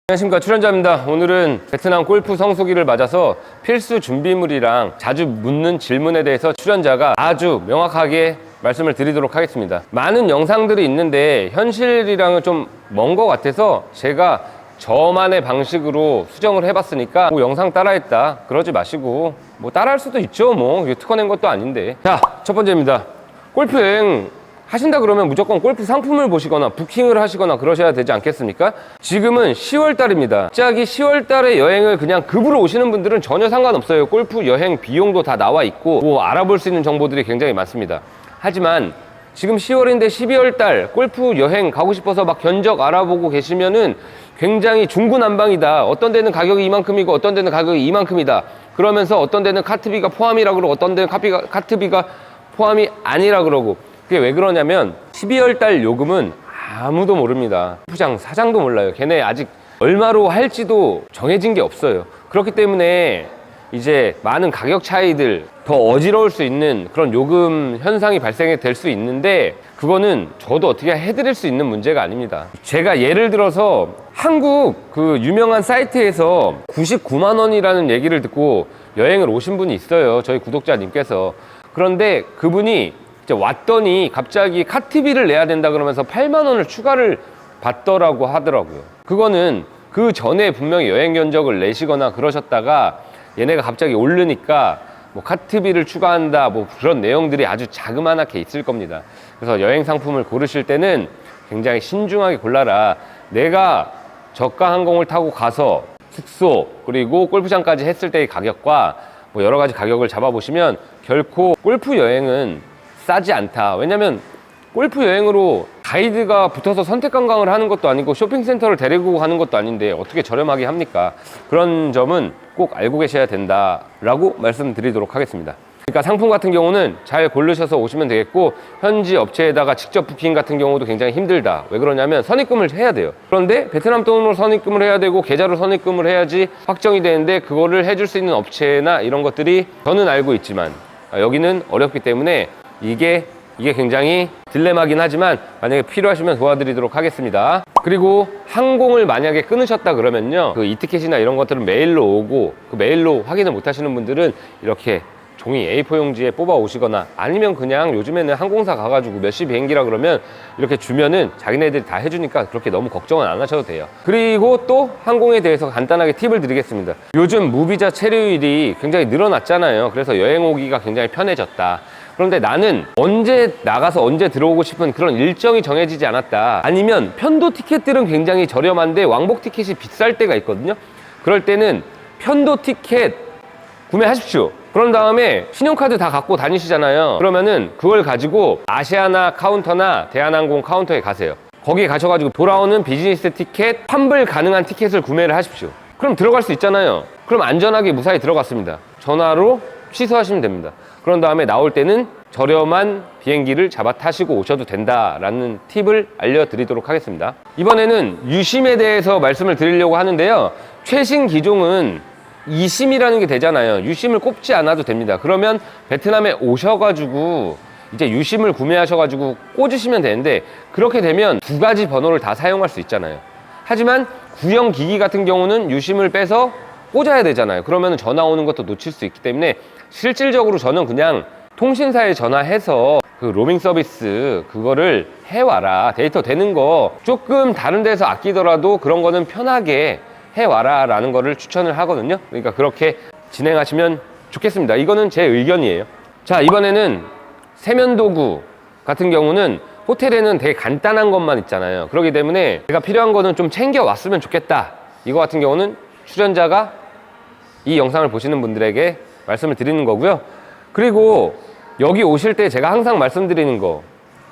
안녕하십니까, 출연자입니다. 오늘은 베트남 골프 성수기를 맞아서 필수 준비물이랑 자주 묻는 질문에 대해서 출연자가 아주 명확하게 말씀을 드리도록 하겠습니다. 많은 영상들이 있는데 현실이랑은 좀 먼 것 같아서 제가 저만의 방식으로 수정을 해봤으니까 뭐 영상 따라했다 그러지 마시고, 뭐 따라할 수도 있죠. 뭐 특허낸 것도 아닌데. 자, 첫 번째입니다. 골프 여행 하신다 그러면 무조건 골프 상품을 보시거나 부킹을 하시거나 그러셔야 되지 않겠습니까? 지금은 10월 달입니다. 갑자기 10월 달에 여행을 그냥 급으로 오시는 분들은 전혀 상관없어요. 골프 여행 비용도 다 나와 있고 뭐 알아볼 수 있는 정보들이 굉장히 많습니다. 하지만 지금 10월인데 12월 달 골프 여행 가고 싶어서 막 견적 알아보고 계시면은 굉장히 중구난방이다. 어떤 데는 가격이 이만큼이고 어떤 데는 가격이 이만큼이다. 그러면서 어떤 데는 카트비가 포함이라 그러고 어떤 데는 카트비가 포함이 아니라 그러고, 그게 왜 그러냐면 12월 달 요금은 아무도 모릅니다. 골프장 사장도 몰라요. 걔네 아직 얼마로 할지도 정해진 게 없어요. 그렇기 때문에 이제 많은 가격 차이들, 더 어지러울 수 있는 그런 요금 현상이 발생이 될 수 있는데, 그거는 저도 어떻게 해드릴 수 있는 문제가 아닙니다. 제가 예를 들어서 한국 그 유명한 사이트에서 99만 원이라는 얘기를 듣고 여행을 오신 분이 있어요. 저희 구독자님께서. 그런데 그분이 이제 왔더니 갑자기 카트비를 내야 된다 그러면서 8만 원을 추가를 받더라고 하더라고요. 그거는 그 전에 분명히 여행 견적을 내시거나 그러셨다가 얘네가 갑자기 오르니까 뭐 카트비를 추가한다 뭐 그런 내용들이 아주 자그마하게 있을 겁니다. 그래서 여행 상품을 고르실 때는 굉장히 신중하게 골라라. 내가 저가 항공을 타고 가서 숙소 그리고 골프장까지 했을 때의 가격과 뭐 여러 가지 가격을 잡아보시면 결코 골프 여행은 싸지 않다. 왜냐면 골프 여행으로 가이드가 붙어서 선택 관광을 하는 것도 아니고 쇼핑센터를 데리고 가는 것도 아닌데 어떻게 저렴하게 합니까? 그런 점은 꼭 알고 계셔야 된다라고 말씀드리도록 하겠습니다. 그러니까 상품 같은 경우는 잘 고르셔서 오시면 되겠고, 현지 업체에다가 직접 부킹 같은 경우도 굉장히 힘들다. 왜 그러냐면 선입금을 해야 돼요. 그런데 베트남 돈으로 선입금을 해야 되고 계좌로 선입금을 해야지 확정이 되는데, 그거를 해줄 수 있는 업체나 이런 것들이 저는 알고 있지만 여기는 어렵기 때문에 이게 굉장히 딜레마긴 하지만 만약에 필요하시면 도와드리도록 하겠습니다. 그리고 항공을 만약에 끊으셨다 그러면요, 그 이티켓이나 이런 것들은 메일로 오고, 그 메일로 확인을 못 하시는 분들은 이렇게 종이 A4 용지에 뽑아 오시거나, 아니면 그냥 요즘에는 항공사 가가지고 몇 시 비행기라 그러면 이렇게 주면은 자기네들이 다 해주니까 그렇게 너무 걱정은 안 하셔도 돼요. 그리고 또 항공에 대해서 간단하게 팁을 드리겠습니다. 요즘 무비자 체류일이 굉장히 늘어났잖아요. 그래서 여행 오기가 굉장히 편해졌다. 그런데 나는 언제 나가서 언제 들어오고 싶은 그런 일정이 정해지지 않았다. 아니면 편도 티켓들은 굉장히 저렴한데 왕복 티켓이 비쌀 때가 있거든요. 그럴 때는 편도 티켓 구매하십시오. 그런 다음에 신용카드 다 갖고 다니시잖아요. 그러면은 그걸 가지고 아시아나 카운터나 대한항공 카운터에 가세요. 거기에 가셔가지고 돌아오는 비즈니스 티켓, 환불 가능한 티켓을 구매를 하십시오. 그럼 들어갈 수 있잖아요. 그럼 안전하게 무사히 들어갔습니다. 전화로 취소하시면 됩니다. 그런 다음에 나올 때는 저렴한 비행기를 잡아 타시고 오셔도 된다라는 팁을 알려드리도록 하겠습니다. 이번에는 유심에 대해서 말씀을 드리려고 하는데요. 최신 기종은 2심이라는 게 되잖아요. 유심을 꼽지 않아도 됩니다. 그러면 베트남에 오셔가지고 이제 유심을 구매하셔가지고 꽂으시면 되는데, 그렇게 되면 두 가지 번호를 다 사용할 수 있잖아요. 하지만 구형 기기 같은 경우는 유심을 빼서 꽂아야 되잖아요. 그러면 전화 오는 것도 놓칠 수 있기 때문에 실질적으로 저는 그냥 통신사에 전화해서 그 로밍 서비스 그거를 해와라. 데이터 되는 거 조금 다른 데서 아끼더라도 그런 거는 편하게 해와라 라는 거를 추천을 하거든요. 그러니까 그렇게 진행하시면 좋겠습니다. 이거는 제 의견이에요. 자, 이번에는 세면도구 같은 경우는 호텔에는 되게 간단한 것만 있잖아요. 그렇기 때문에 제가 필요한 거는 좀 챙겨왔으면 좋겠다. 이거 같은 경우는 출연자가 이 영상을 보시는 분들에게 말씀을 드리는 거고요. 그리고 여기 오실 때 제가 항상 말씀드리는 거,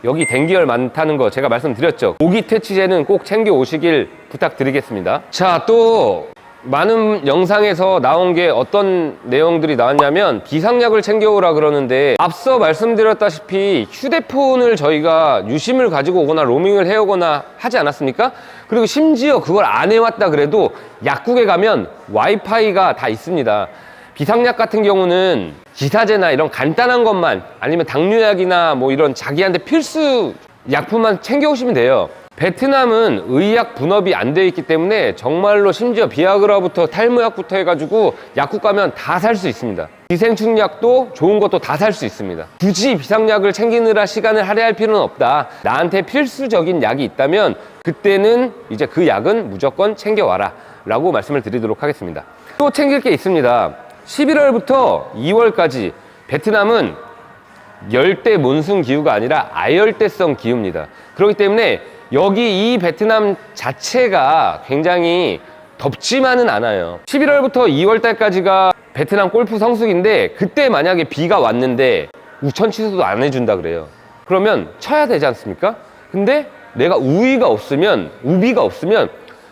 여기 댕기열 많다는 거 제가 말씀드렸죠. 모기 퇴치제는 꼭 챙겨 오시길 부탁드리겠습니다. 자, 또 많은 영상에서 나온 게 어떤 내용들이 나왔냐면 비상약을 챙겨오라 그러는데, 앞서 말씀드렸다시피 휴대폰을 저희가 유심을 가지고 오거나 로밍을 해오거나 하지 않았습니까? 그리고 심지어 그걸 안 해왔다 그래도 약국에 가면 와이파이가 다 있습니다. 비상약 같은 경우는 기사제나 이런 간단한 것만, 아니면 당뇨약이나 뭐 이런 자기한테 필수 약품만 챙겨오시면 돼요. 베트남은 의약 분업이 안 돼 있기 때문에 정말로 심지어 비아그라부터 탈모약부터 해가지고 약국 가면 다 살 수 있습니다. 기생충약도 좋은 것도 다 살 수 있습니다. 굳이 비상약을 챙기느라 시간을 할애할 필요는 없다. 나한테 필수적인 약이 있다면 그때는 이제 그 약은 무조건 챙겨와라 라고 말씀을 드리도록 하겠습니다. 또 챙길 게 있습니다. 11월부터 2월까지 베트남은 열대 몬순 기후가 아니라 아열대성 기후입니다. 그렇기 때문에 여기 이 베트남 자체가 굉장히 덥지만은 않아요. 11월부터 2월달까지가 베트남 골프 성수기인데 그때 만약에 비가 왔는데 우천 취소도 안 해준다 그래요. 그러면 쳐야 되지 않습니까? 근데 내가 우비가 없으면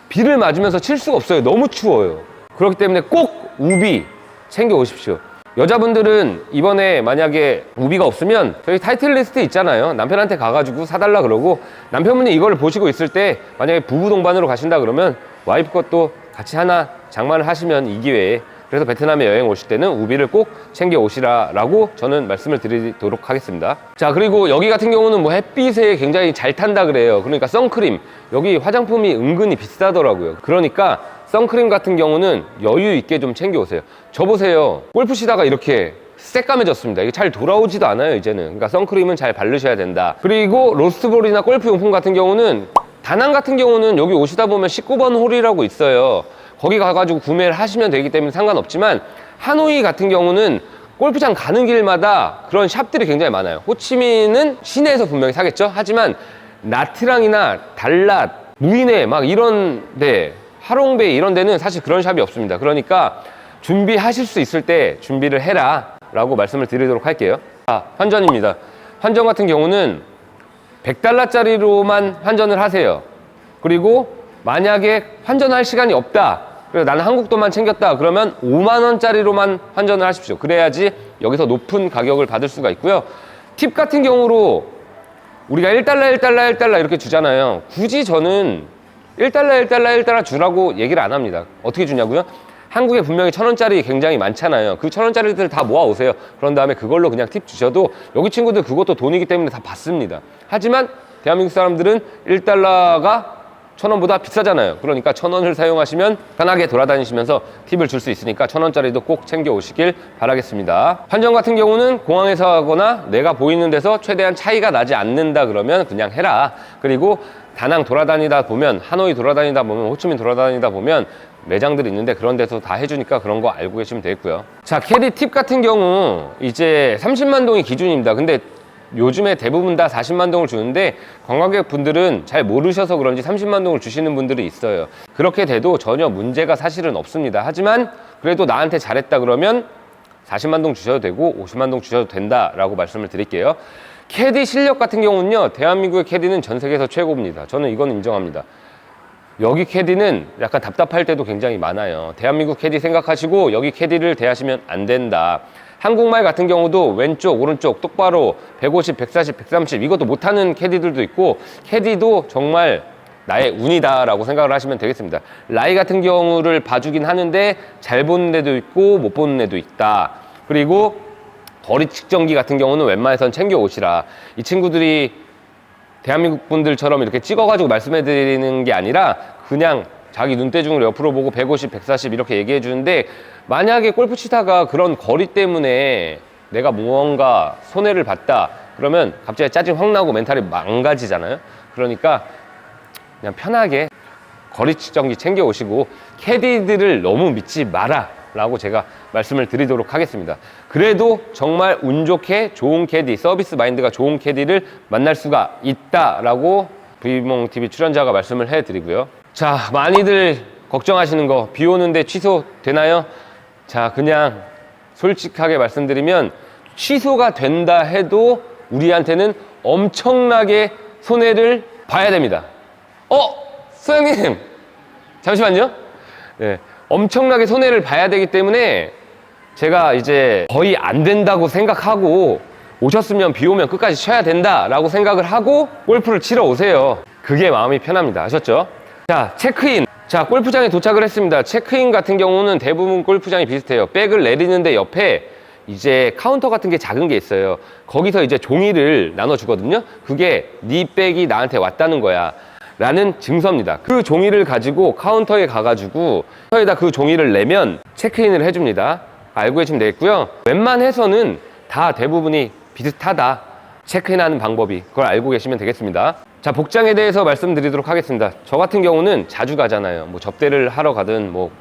비를 맞으면서 칠 수가 없어요. 너무 추워요. 그렇기 때문에 꼭 우비 챙겨 오십시오. 여자분들은 이번에 만약에 우비가 없으면 저희 타이틀 리스트 있잖아요. 남편한테 가가지고 사달라 그러고 남편분이 이걸 보시고 있을 때 만약에 부부 동반으로 가신다 그러면 와이프 것도 같이 하나 장만을 하시면 이 기회에, 그래서 베트남에 여행 오실 때는 우비를 꼭 챙겨 오시라라고 저는 말씀을 드리도록 하겠습니다. 자, 그리고 여기 같은 경우는 뭐 햇빛에 굉장히 잘 탄다 그래요. 그러니까 선크림, 여기 화장품이 은근히 비싸더라고요. 그러니까 선크림 같은 경우는 여유 있게 좀 챙겨 오세요. 저 보세요. 골프 치다가 이렇게 새까매졌습니다. 이게 잘 돌아오지도 않아요, 이제는. 그러니까 선크림은 잘 바르셔야 된다. 그리고 로스트볼이나 골프 용품 같은 경우는, 다낭 같은 경우는 여기 오시다 보면 19번 홀이라고 있어요. 거기 가가지고 구매를 하시면 되기 때문에 상관없지만, 하노이 같은 경우는 골프장 가는 길마다 그런 샵들이 굉장히 많아요. 호치민은 시내에서 분명히 사겠죠? 하지만 나트랑이나 달랏, 무이네 막 이런 데, 하롱베이 이런 데는 사실 그런 샵이 없습니다. 그러니까 준비하실 수 있을 때 준비를 해라 라고 말씀을 드리도록 할게요. 환전입니다. 환전 같은 경우는 100달러짜리로만 환전을 하세요. 그리고 만약에 환전할 시간이 없다, 그래서 나는 한국 돈만 챙겼다 그러면 5만 원짜리로만 환전을 하십시오. 그래야지 여기서 높은 가격을 받을 수가 있고요. 팁 같은 경우로 우리가 1달러 이렇게 주잖아요. 굳이 저는 1달러 주라고 얘기를 안 합니다. 어떻게 주냐고요? 한국에 분명히 1,000원짜리 굉장히 많잖아요. 그 1,000원짜리들 다 모아오세요. 그런 다음에 그걸로 그냥 팁 주셔도 여기 친구들 그것도 돈이기 때문에 다 받습니다. 하지만 대한민국 사람들은 1달러가 1,000원보다 비싸잖아요. 그러니까 1,000원을 사용하시면 편하게 돌아다니시면서 팁을 줄 수 있으니까 1,000원짜리도 꼭 챙겨 오시길 바라겠습니다. 환전 같은 경우는 공항에서 하거나 내가 보이는 데서 최대한 차이가 나지 않는다 그러면 그냥 해라. 그리고 다낭 돌아다니다 보면, 하노이 돌아다니다 보면, 호치민 돌아다니다 보면 매장들이 있는데 그런 데서 다 해주니까 그런 거 알고 계시면 되겠고요. 자, 캐디 팁 같은 경우 이제 30만 동이 기준입니다. 근데 요즘에 대부분 다 40만 동을 주는데 관광객 분들은 잘 모르셔서 그런지 30만 동을 주시는 분들이 있어요. 그렇게 돼도 전혀 문제가 사실은 없습니다. 하지만 그래도 나한테 잘했다 그러면 40만 동 주셔도 되고 50만 동 주셔도 된다라고 말씀을 드릴게요. 캐디 실력 같은 경우는요, 대한민국의 캐디는 전 세계에서 최고입니다. 저는 이건 인정합니다. 여기 캐디는 약간 답답할 때도 굉장히 많아요. 대한민국 캐디 생각하시고 여기 캐디를 대하시면 안 된다. 한국말 같은 경우도 왼쪽, 오른쪽 똑바로 150, 140, 130 이것도 못하는 캐디들도 있고, 캐디도 정말 나의 운이다라고 생각을 하시면 되겠습니다. 라이 같은 경우를 봐주긴 하는데 잘 보는 애도 있고 못 보는 애도 있다. 그리고 거리 측정기 같은 경우는 웬만해선 챙겨 오시라. 이 친구들이 대한민국 분들처럼 이렇게 찍어가지고 말씀해 드리는 게 아니라 그냥 자기 눈대중으로 옆으로 보고 150, 140 이렇게 얘기해 주는데, 만약에 골프 치다가 그런 거리 때문에 내가 무언가 손해를 봤다 그러면 갑자기 짜증 확 나고 멘탈이 망가지잖아요. 그러니까 그냥 편하게 거리 측정기 챙겨 오시고 캐디들을 너무 믿지 마라 라고 제가 말씀을 드리도록 하겠습니다. 그래도 정말 운 좋게 좋은 캐디, 서비스 마인드가 좋은 캐디를 만날 수가 있다라고 브이몽TV 출연자가 말씀을 해드리고요. 자, 많이들 걱정하시는 거, 비 오는데 취소되나요? 자, 그냥 솔직하게 말씀드리면 취소가 된다 해도 우리한테는 엄청나게 손해를 봐야 됩니다. 소장님 잠시만요. 네, 엄청나게 손해를 봐야 되기 때문에 제가 이제 거의 안 된다고 생각하고, 오셨으면 비 오면 끝까지 쳐야 된다라고 생각을 하고 골프를 치러 오세요. 그게 마음이 편합니다. 아셨죠? 자, 체크인. 자, 골프장에 도착을 했습니다. 체크인 같은 경우는 대부분 골프장이 비슷해요. 백을 내리는데 옆에 이제 카운터 같은 게 작은 게 있어요. 거기서 이제 종이를 나눠주거든요. 그게 네 백이 나한테 왔다는 거야. 라는 증서입니다. 그 종이를 가지고 카운터에 가가지고 카운터에다 그 종이를 내면 체크인을 해줍니다. 알고 계시면 되겠고요. 웬만해서는 다 대부분이 비슷하다. 체크인하는 방법이. 그걸 알고 계시면 되겠습니다. 자, 복장에 대해서 말씀드리도록 하겠습니다. 저 같은 경우는 자주 가잖아요. 뭐 접대를 하러 가든 뭐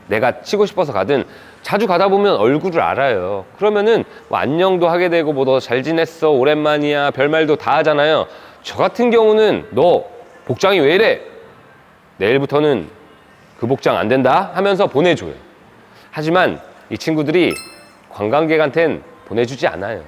내가 치고 싶어서 가든 자주 가다 보면 얼굴을 알아요. 그러면은 뭐 안녕도 하게 되고 뭐 너 잘 지냈어 오랜만이야 별말도 다 하잖아요. 저 같은 경우는 너 복장이 왜 이래? 내일부터는 그 복장 안 된다 하면서 보내줘요. 하지만 이 친구들이 관광객한텐 보내주지 않아요.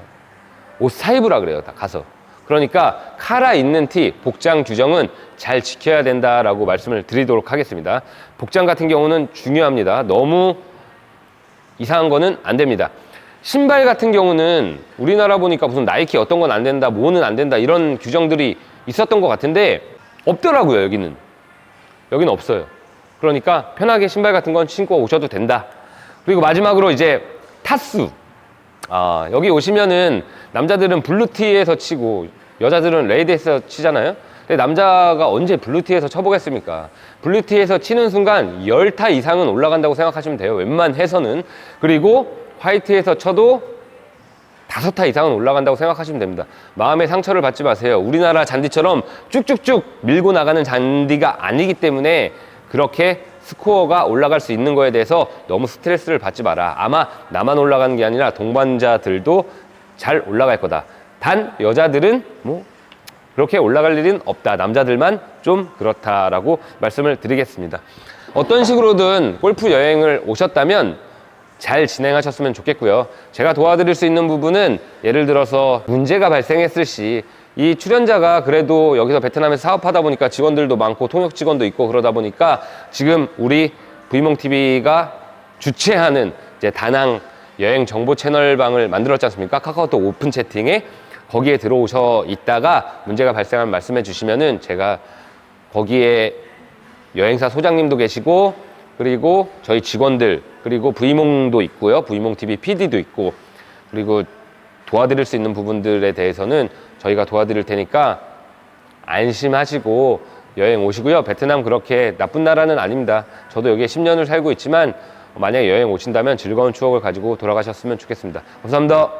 옷 사입으라 그래요. 다 가서. 그러니까 카라 있는 티 복장 규정은 잘 지켜야 된다라고 말씀을 드리도록 하겠습니다. 복장 같은 경우는 중요합니다. 너무 이상한 거는 안 됩니다. 신발 같은 경우는 우리나라 보니까 무슨 나이키 어떤 건 안 된다, 뭐는 안 된다 이런 규정들이 있었던 것 같은데 없더라고요. 여기는 없어요. 그러니까 편하게 신발 같은 건 신고 오셔도 된다. 그리고 마지막으로 이제 타수. 여기 오시면은 남자들은 블루티에서 치고 여자들은 레이드에서 치잖아요. 근데 남자가 언제 블루티에서 쳐보겠습니까? 블루티에서 치는 순간 10타 이상은 올라간다고 생각하시면 돼요. 웬만해서는. 그리고 화이트에서 쳐도 5타 이상은 올라간다고 생각하시면 됩니다. 마음의 상처를 받지 마세요. 우리나라 잔디처럼 쭉쭉쭉 밀고 나가는 잔디가 아니기 때문에 그렇게 스코어가 올라갈 수 있는 거에 대해서 너무 스트레스를 받지 마라. 아마 나만 올라가는 게 아니라 동반자들도 잘 올라갈 거다. 단 여자들은 뭐 그렇게 올라갈 일은 없다. 남자들만 좀 그렇다라고 말씀을 드리겠습니다. 어떤 식으로든 골프 여행을 오셨다면 잘 진행하셨으면 좋겠고요. 제가 도와드릴 수 있는 부분은 예를 들어서 문제가 발생했을 시 이 출연자가 그래도 여기서 베트남에서 사업하다 보니까 직원들도 많고 통역 직원도 있고 그러다 보니까 지금 우리 V몽TV가 주최하는 이제 다낭 여행 정보 채널방을 만들었지 않습니까? 카카오톡 오픈 채팅에 거기에 들어오셔 있다가 문제가 발생하면 말씀해 주시면은 제가 거기에 여행사 소장님도 계시고 그리고 저희 직원들 그리고 V몽도 있고요. V몽TV PD도 있고 그리고 도와드릴 수 있는 부분들에 대해서는 저희가 도와드릴 테니까 안심하시고 여행 오시고요. 베트남 그렇게 나쁜 나라는 아닙니다. 저도 여기에 10년을 살고 있지만 만약에 여행 오신다면 즐거운 추억을 가지고 돌아가셨으면 좋겠습니다. 감사합니다.